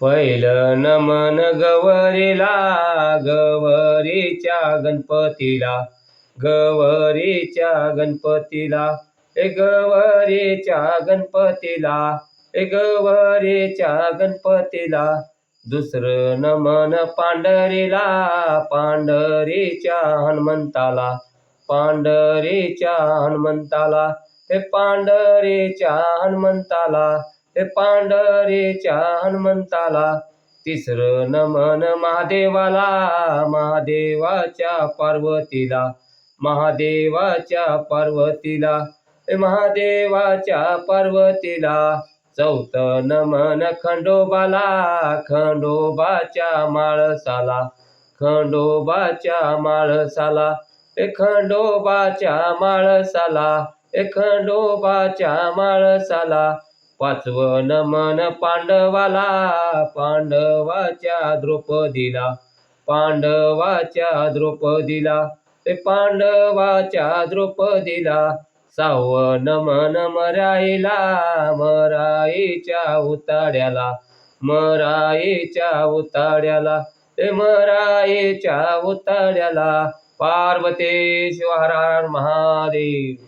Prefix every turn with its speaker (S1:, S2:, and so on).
S1: पहिलं नमन गवरीला, गवरीच्या गणपतीला, गवरीच्या गणपतीला, गवरीच्या गणपतीला, गवरीच्या गणपतीला. दुसरं नमन पांढरीला, पांढरीच्या हनुमंताला, पांढरीच्या हनुमंताला, पांढरीच्या हनुमंताला, पांढरीच्या हनुमंताला. तिसरं नमन महादेवाला, महादेवाच्या पार्वतीला, महादेवाच्या पार्वतीला, महादेवाच्या पार्वतीला. चौथं नमन खंडोबाला, खंडोबाच्या माळसाला, खंडोबाच्या माळसाला, खंडोबाच्या माळसाला, खंडोबाच्या माळसाला. पाचवं नमन पांडवाला, पांडवाच्या द्रौपदीला, पांडवाच्या द्रौपदीला, पांडवाच्या द्रौपदीला. सहावं नमन मराईला, मराईच्या उताड्याला, मराईच्या उताड्याला, मराईच्या उताड्याला. पार्वती शिव हर हर महादेव.